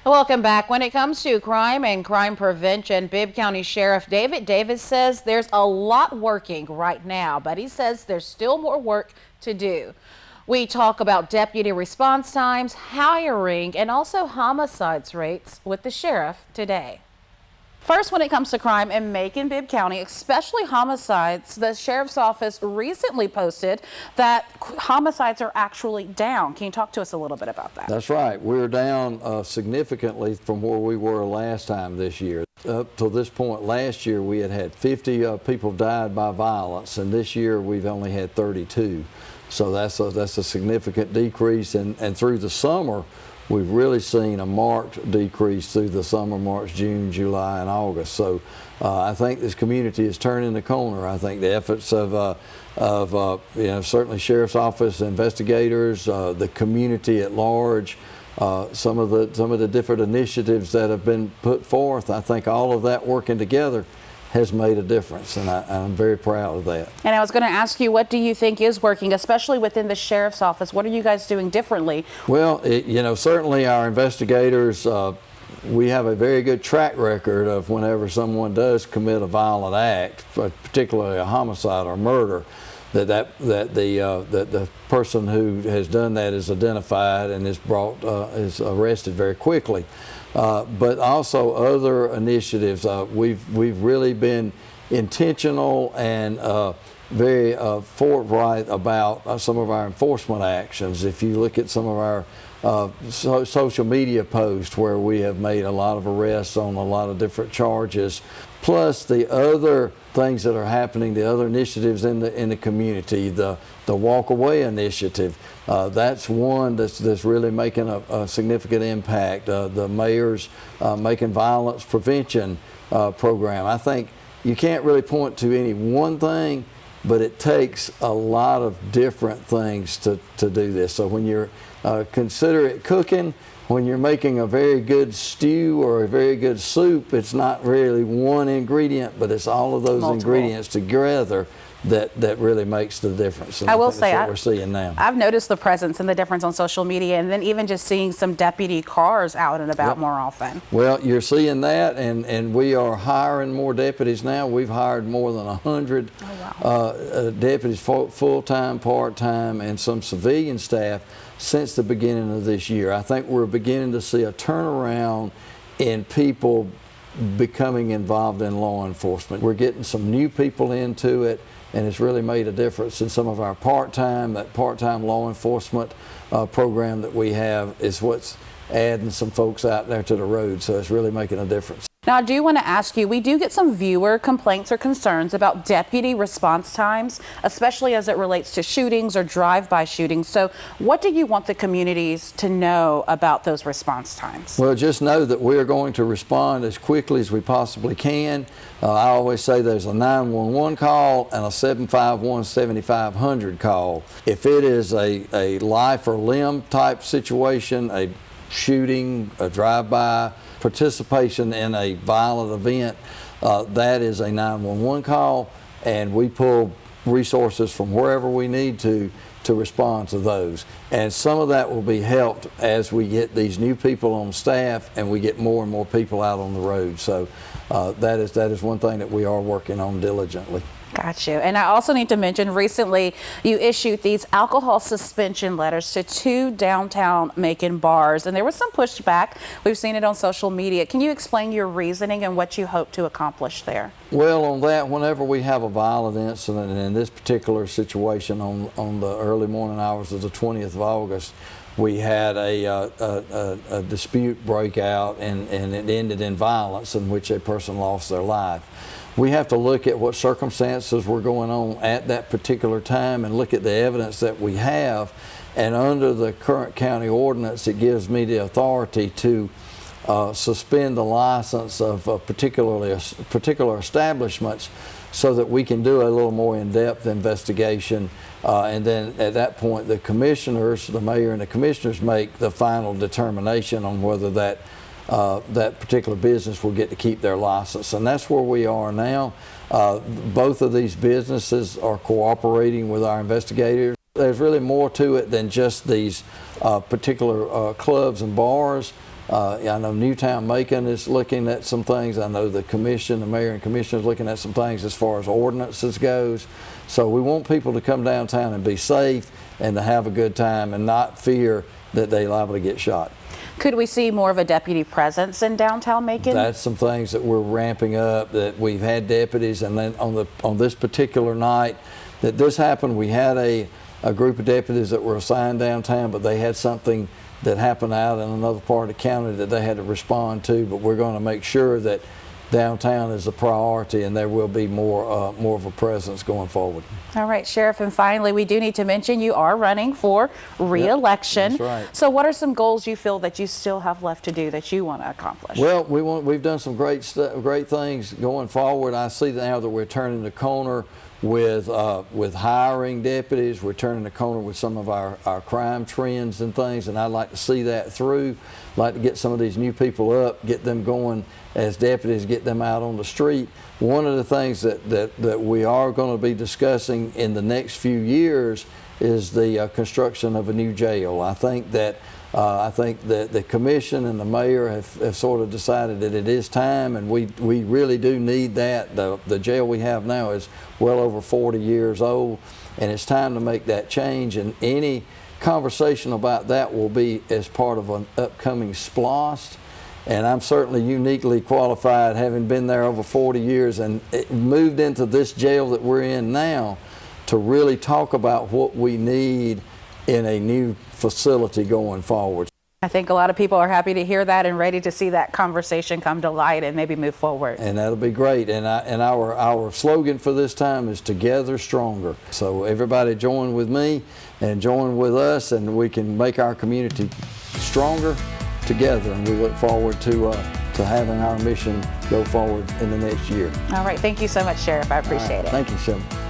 Welcome back. When it comes to crime and crime prevention, Bibb County Sheriff David Davis says there's a lot working right now, but he says there's still more work to do. We talk about deputy response times, hiring, and also homicides rates with the sheriff today. First, when it comes to crime in Macon, Bibb County, especially homicides, the sheriff's office recently posted that homicides are actually down. Can you talk to us a little bit about that? That's right. We're down significantly from where we were last time this year. Up to this point last year, we had 50 people died by violence, and this year we've only had 32. So that's a significant decrease, and through the summer, we've really seen a marked decrease through the summer, March, June, July, and August. So I think this community is turning the corner. I think the efforts of certainly Sheriff's Office, investigators, the community at large, some of the different initiatives that have been put forth, I think all of that working together has made a difference, and I'm very proud of that. And I was going to ask you, what do you think is working, especially within the sheriff's office? What are you guys doing differently? Well, certainly our investigators, we have a very good track record of whenever someone does commit a violent act, particularly a homicide or murder, that the person who has done that is identified and is arrested very quickly. But also other initiatives. We've really been intentional and very forthright about some of our enforcement actions. If you look at some of our social media posts where we have made a lot of arrests on a lot of different charges, plus the other things that are happening, the other initiatives in the community, the Walk Away initiative, that's one that's really making a significant impact. The mayor's making violence prevention program. I think you can't really point to any one thing, but it takes a lot of different things to do this. So when you're consider it cooking, when you're making a very good stew or a very good soup, it's not really one ingredient, but it's all of those ingredients together that really makes the difference. And I will say, that's what we're seeing now. I've noticed the presence and the difference on social media, and then even just seeing some deputy cars out and about more often. Well, you're seeing that, and we are hiring more deputies now. We've hired more than 100 deputies, full-time, part-time, and some civilian staff since the beginning of this year. I think we're beginning to see a turnaround in people becoming involved in law enforcement. We're getting some new people into it, and it's really made a difference in some of our part-time law enforcement program that we have is what's adding some folks out there to the road, so it's really making a difference. Now, I do want to ask you, we do get some viewer complaints or concerns about deputy response times, especially as it relates to shootings or drive-by shootings. So what do you want the communities to know about those response times? Well, just know that we're going to respond as quickly as we possibly can. I always say there's a 911 call and a 751-7500 call. If it is a life or limb type situation, a shooting, a drive-by, participation in a violent event, that is a 911 call, and we pull resources from wherever we need to respond to those. And some of that will be helped as we get these new people on staff and we get more and more people out on the road. So that is one thing that we are working on diligently. Got you. And I also need to mention, recently you issued these alcohol suspension letters to 2 downtown Macon bars, and there was some pushback. We've seen it on social media. Can you explain your reasoning and what you hope to accomplish there? Well, on that, whenever we have a violent incident, and in this particular situation on the early morning hours of the 20th of August, we had a dispute break out, and it ended in violence in which a person lost their life. We have to look at what circumstances were going on at that particular time and look at the evidence that we have. And under the current county ordinance, it gives me the authority to suspend the license of particular establishments so that we can do a little more in-depth investigation. And then at that point, the commissioners, the mayor and the commissioners, make the final determination on whether that particular business will get to keep their license. And that's where we are now. Both of these businesses are cooperating with our investigators. There's really more to it than just these particular clubs and bars. I know Newtown-Macon is looking at some things. I know the commission, the mayor and commissioner is looking at some things as far as ordinances goes. So we want people to come downtown and be safe and to have a good time and not fear that they're liable to get shot. Could we see more of a deputy presence in downtown Macon? That's some things that we're ramping up, that we've had deputies, and then on this particular night that this happened, we had a group of deputies that were assigned downtown, but they had something that happened out in another part of the county that they had to respond to. But we're going to make sure that downtown is a priority, and there will be more of a presence going forward. All right, Sheriff, and finally, we do need to mention you are running for re-election. Yep, that's right. So what are some goals you feel that you still have left to do that you want to accomplish? Well, we've done some great things going forward. I see now that we're turning the corner with hiring deputies. We're turning the corner with some of our crime trends and things, and I'd like to see that through. I'd like to get some of these new people up, get them going as deputies, get them out on the street. One of the things that we are going to be discussing in the next few years is the construction of a new jail. I think that the commission and the mayor have sort of decided that it is time, and we really do need that. The jail we have now is well over 40 years old, and it's time to make that change. And any conversation about that will be as part of an upcoming SPLOST. And I'm certainly uniquely qualified, having been there over 40 years and moved into this jail that we're in now, to really talk about what we need in a new facility going forward. I think a lot of people are happy to hear that and ready to see that conversation come to light and maybe move forward. And that'll be great. And our slogan for this time is Together Stronger. So everybody join with me and join with us, and we can make our community stronger together. And we look forward to having our mission go forward in the next year. All right. Thank you so much, Sheriff. I appreciate it. Thank you, Sheriff.